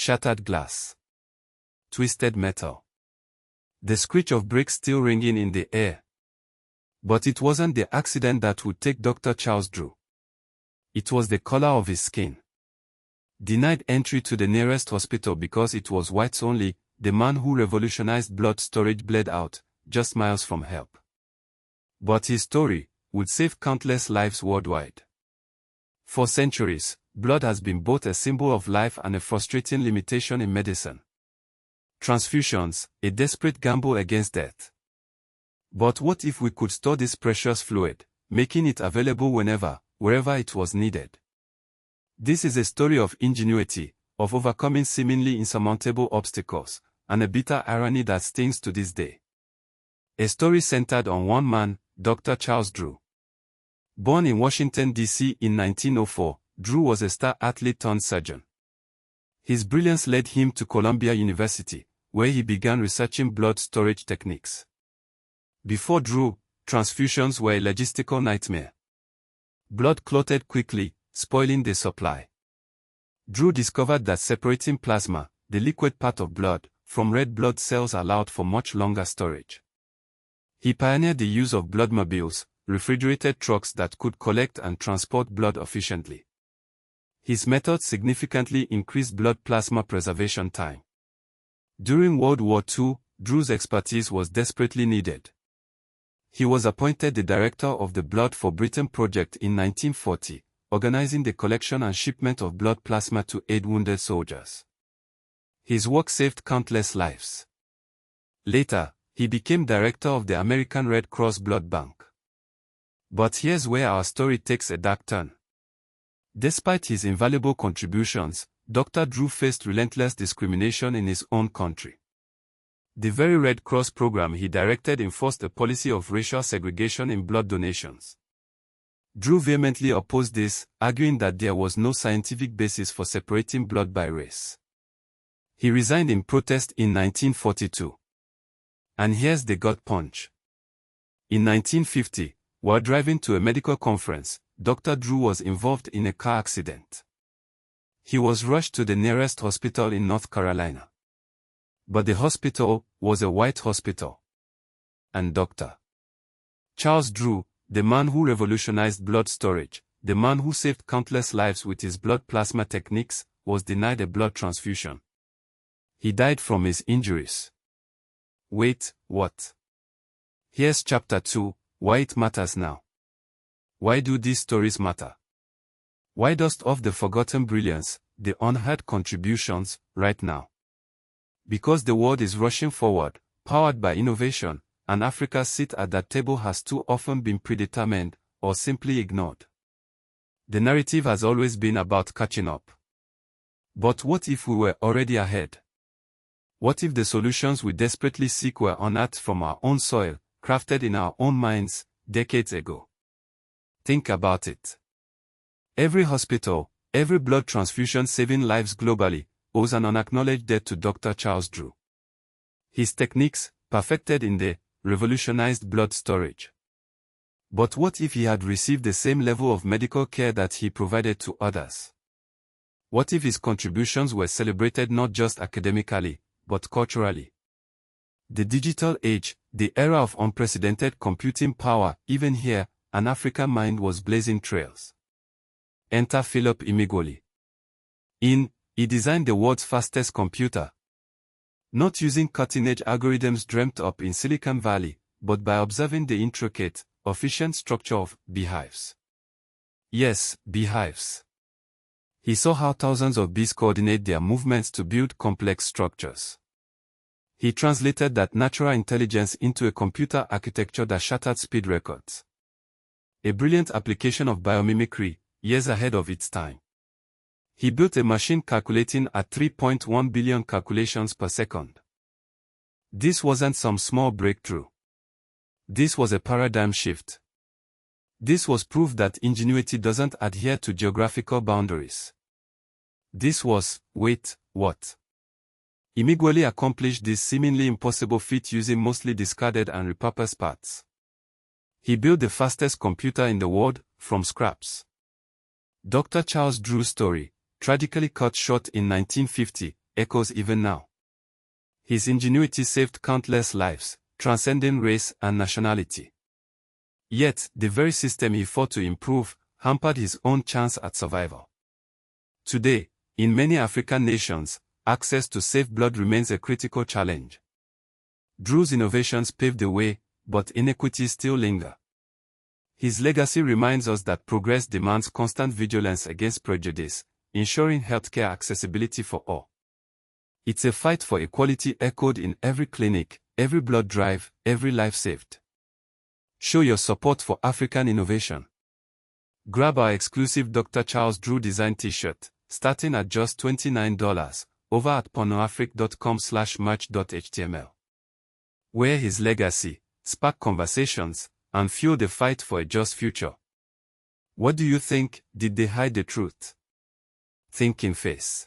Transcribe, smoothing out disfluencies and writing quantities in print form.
shattered glass, twisted metal. The screech of brakes still ringing in the air. But it wasn't the accident that would take Dr. Charles Drew. It was the color of his skin. Denied entry to the nearest hospital because it was whites only, the man who revolutionized blood storage bled out, just miles from help. But his story would save countless lives worldwide. For centuries, blood has been both a symbol of life and a frustrating limitation in medicine. Transfusions, a desperate gamble against death. But what if we could store this precious fluid, making it available whenever, wherever it was needed? This is a story of ingenuity, of overcoming seemingly insurmountable obstacles, and a bitter irony that stings to this day. A story centered on one man, Dr. Charles Drew. Born in Washington, D.C. in 1904, Drew was a star athlete turned surgeon. His brilliance led him to Columbia University, where he began researching blood storage techniques. Before Drew, transfusions were a logistical nightmare. Blood clotted quickly, spoiling the supply. Drew discovered that separating plasma, the liquid part of blood, from red blood cells allowed for much longer storage. He pioneered the use of bloodmobiles, refrigerated trucks that could collect and transport blood efficiently. His method significantly increased blood plasma preservation time. During World War II, Drew's expertise was desperately needed. He was appointed the director of the Blood for Britain project in 1940, organizing the collection and shipment of blood plasma to aid wounded soldiers. His work saved countless lives. Later, he became director of the American Red Cross Blood Bank. But here's where our story takes a dark turn. Despite his invaluable contributions, Dr. Drew faced relentless discrimination in his own country. The very Red Cross program he directed enforced a policy of racial segregation in blood donations. Drew vehemently opposed this, arguing that there was no scientific basis for separating blood by race. He resigned in protest in 1942. And here's the gut punch. In 1950, while driving to a medical conference, Dr. Drew was involved in a car accident. He was rushed to the nearest hospital in North Carolina. But the hospital was a white hospital. And Dr. Charles Drew, the man who revolutionized blood storage, the man who saved countless lives with his blood plasma techniques, was denied a blood transfusion. He died from his injuries. Wait, what? Here's Chapter 2, Why It Matters Now. Why do these stories matter? Why dust off the forgotten brilliance, the unheard contributions, right now? Because the world is rushing forward, powered by innovation, and Africa's seat at that table has too often been predetermined, or simply ignored. The narrative has always been about catching up. But what if we were already ahead? What if the solutions we desperately seek were unearthed from our own soil, crafted in our own minds, decades ago? Think about it. Every hospital, every blood transfusion saving lives globally, owes an unacknowledged debt to Dr. Charles Drew. His techniques, perfected in the revolutionized blood storage. But what if he had received the same level of medical care that he provided to others? What if his contributions were celebrated not just academically, but culturally? The digital age, the era of unprecedented computing power, even here, an African mind was blazing trails. Enter Philip Emeagwali. He designed the world's fastest computer. Not using cutting-edge algorithms dreamt up in Silicon Valley, but by observing the intricate, efficient structure of beehives. Yes, beehives. He saw how thousands of bees coordinate their movements to build complex structures. He translated that natural intelligence into a computer architecture that shattered speed records. A brilliant application of biomimicry, years ahead of its time. He built a machine calculating at 3.1 billion calculations per second. This wasn't some small breakthrough. This was a paradigm shift. This was proof that ingenuity doesn't adhere to geographical boundaries. This was, wait, what? Emeagwali accomplished this seemingly impossible feat using mostly discarded and repurposed parts. He built the fastest computer in the world, from scraps. Dr. Charles Drew's story, tragically cut short in 1950, echoes even now. His ingenuity saved countless lives, transcending race and nationality. Yet, the very system he fought to improve hampered his own chance at survival. Today, in many African nations, access to safe blood remains a critical challenge. Drew's innovations paved the way, but inequities still linger. His legacy reminds us that progress demands constant vigilance against prejudice, ensuring healthcare accessibility for all. It's a fight for equality echoed in every clinic, every blood drive, every life saved. Show your support for African innovation. Grab our exclusive Dr. Charles Drew design t-shirt, starting at just $29, over at pornoafric.com/merch.html. Wear his legacy, spark conversations, and fuel the fight for a just future. What do you think? Did they hide the truth? Thinking face.